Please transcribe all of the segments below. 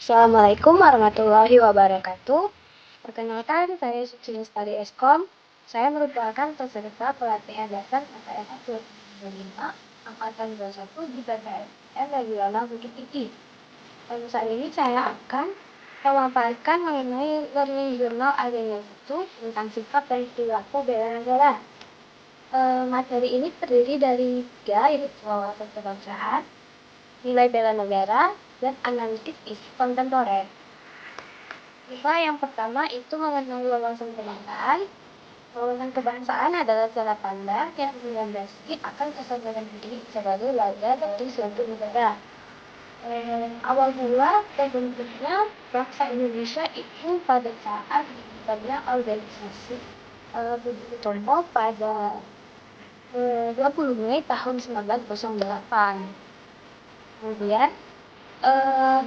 Assalamualaikum warahmatullahi wabarakatuh. Perkenalkan, saya Suci Lestari Eskom. Saya merupakan peserta pelatihan dasar PTN 2005 Angkatan 21 di PTN Regional Bukit Tinggi. Dan saat ini saya akan memaparkan mengenai Learning Journal adanya itu tentang sifat dan perilaku bela negara. Materi ini terdiri dari 3, yaitu wawasan kebangsaan, nilai bela negara, dan analisis isu kontemporer. Yang pertama itu mengenai wawasan kebangsaan. Wawasan kebangsaan adalah cara pandang yang melandasi akan kesadaran diri sebagai warga dari suatu negara. Awal mula terbentuknya bangsa Indonesia itu pada saat dibukanya organisasi Budi pada 20 Mei tahun 1908. Kemudian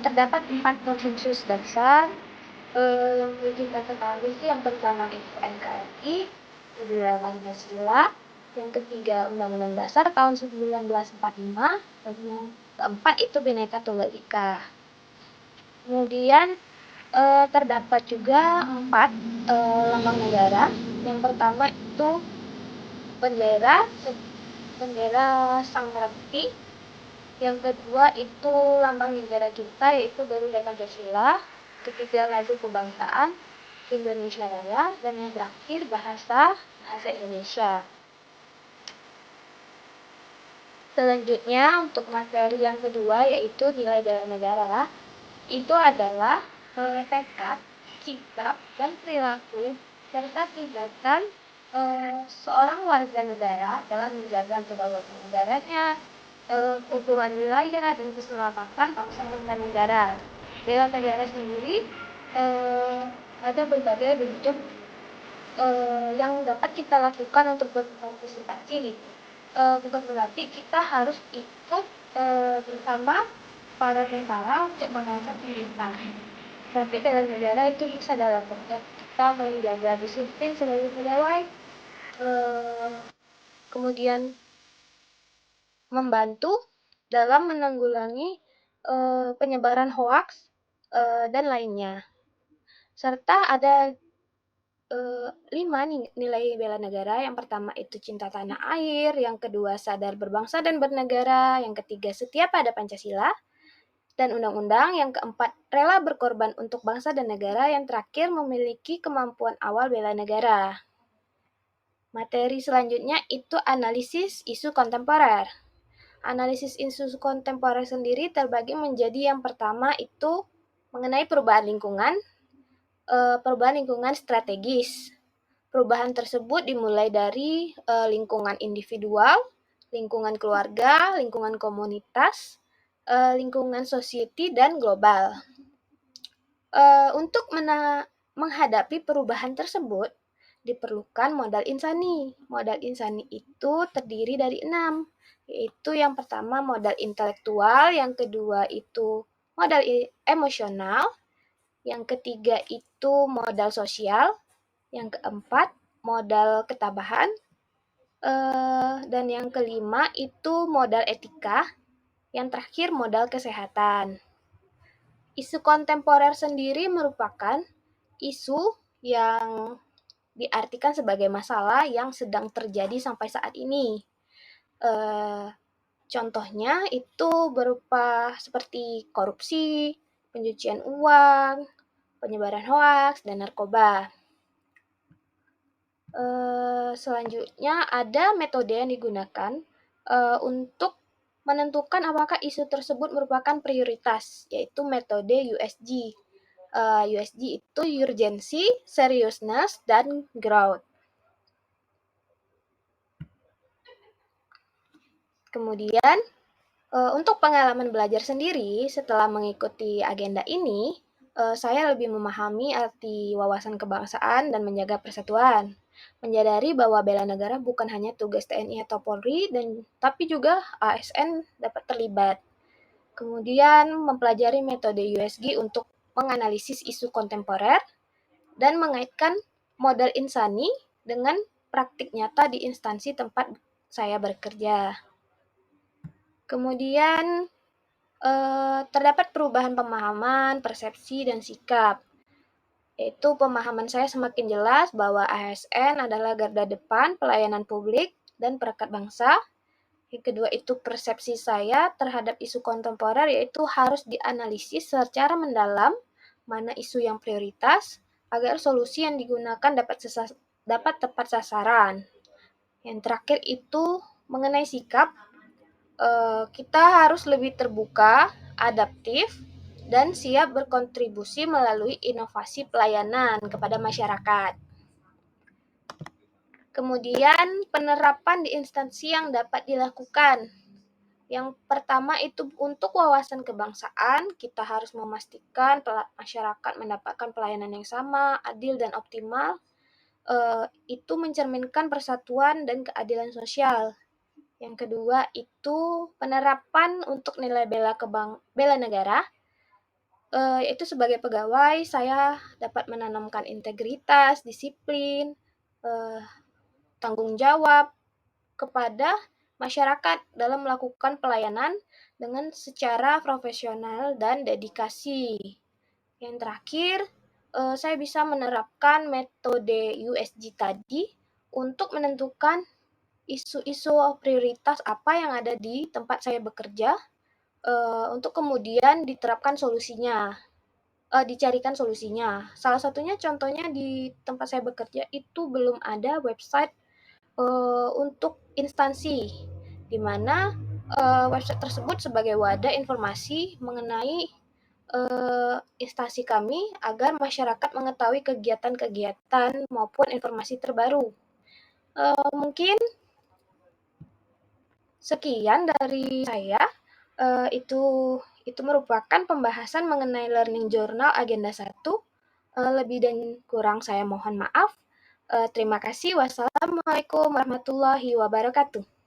terdapat 4 konsensus dasar yang kita ketahui sih. Yang pertama itu NKRI, kedua Pancasila, yang ketiga Undang-Undang Dasar tahun 1945, dan yang keempat itu Bhinneka Tunggal Ika. Kemudian terdapat juga 4 lambang negara. Yang pertama itu bendera Sang Merah-Putih. Yang kedua itu lambang negara kita, yaitu Garuda Pancasila. Ketiga lagu kebangsaan Indonesia Raya, dan yang terakhir bahasa Indonesia. Selanjutnya untuk materi yang kedua yaitu nilai bela negara. Itu adalah tekad, sikap, dan perilaku serta tindakan seorang warga negara dalam menjaga kedaulatan negaranya, keutuhan wilayah, dan keselamatan bangsa dan negara. Bela negara sendiri ada berbagai bentuk yang dapat kita lakukan untuk berpartisipasi. Bukan berarti kita harus ikut bersama para tentara untuk mengangkat pemerintahan. Tapi bela negara itu bisa dalam bentuk kita menjaga disiplin sebagai pegawai, kemudian membantu dalam menanggulangi penyebaran hoaks dan lainnya. Serta ada 5 nilai bela negara. Yang pertama itu cinta tanah air, yang kedua sadar berbangsa dan bernegara, yang ketiga setia pada Pancasila dan undang-undang, yang keempat rela berkorban untuk bangsa dan negara, yang terakhir memiliki kemampuan awal bela negara. Materi selanjutnya itu analisis isu kontemporer. Analisis isu kontemporer sendiri terbagi menjadi yang pertama itu mengenai perubahan lingkungan strategis. Perubahan tersebut dimulai dari lingkungan individual, lingkungan keluarga, lingkungan komunitas, lingkungan society, dan global. Untuk menghadapi perubahan tersebut, diperlukan modal insani. Modal insani itu terdiri dari 6, yaitu yang pertama modal intelektual, yang kedua itu modal emosional, yang ketiga itu modal sosial, yang keempat modal ketabahan, dan yang kelima itu modal etika, yang terakhir modal kesehatan. Isu kontemporer sendiri merupakan isu yang diartikan sebagai masalah yang sedang terjadi sampai saat ini. Contohnya itu berupa seperti korupsi, pencucian uang, penyebaran hoaks, dan narkoba. Selanjutnya ada metode yang digunakan untuk menentukan apakah isu tersebut merupakan prioritas, yaitu metode USG. USG itu urgency, seriousness, dan growth. Kemudian untuk pengalaman belajar sendiri setelah mengikuti agenda ini, saya lebih memahami arti wawasan kebangsaan dan menjaga persatuan. Menyadari bahwa bela negara bukan hanya tugas TNI atau Polri, tapi juga ASN dapat terlibat. Kemudian mempelajari metode USG untuk menganalisis isu kontemporer dan mengaitkan modal insani dengan praktik nyata di instansi tempat saya bekerja. Kemudian Terdapat perubahan pemahaman, persepsi, dan sikap. Yaitu pemahaman saya semakin jelas bahwa ASN adalah garda depan pelayanan publik dan perekat bangsa. Yang kedua itu persepsi saya terhadap isu kontemporer, yaitu harus dianalisis secara mendalam mana isu yang prioritas agar solusi yang digunakan dapat tepat sasaran. Yang terakhir itu mengenai sikap, kita harus lebih terbuka, adaptif, dan siap berkontribusi melalui inovasi pelayanan kepada masyarakat. Kemudian penerapan di instansi yang dapat dilakukan. Yang pertama itu untuk wawasan kebangsaan, kita harus memastikan masyarakat mendapatkan pelayanan yang sama, adil, dan optimal. Itu mencerminkan persatuan dan keadilan sosial. Yang kedua itu penerapan untuk nilai bela negara. Yaitu sebagai pegawai, saya dapat menanamkan integritas, disiplin, tanggung jawab kepada masyarakat dalam melakukan pelayanan dengan secara profesional dan dedikasi. Yang terakhir, saya bisa menerapkan metode USG tadi untuk menentukan isu-isu prioritas apa yang ada di tempat saya bekerja, untuk kemudian dicarikan solusinya. Salah satunya contohnya di tempat saya bekerja itu belum ada website untuk instansi, di mana website tersebut sebagai wadah informasi mengenai instansi kami agar masyarakat mengetahui kegiatan-kegiatan maupun informasi terbaru. Mungkin sekian dari saya. Itu merupakan pembahasan mengenai Learning Journal Agenda 1. Lebih dan kurang saya mohon maaf. Terima kasih. Wassalamualaikum warahmatullahi wabarakatuh.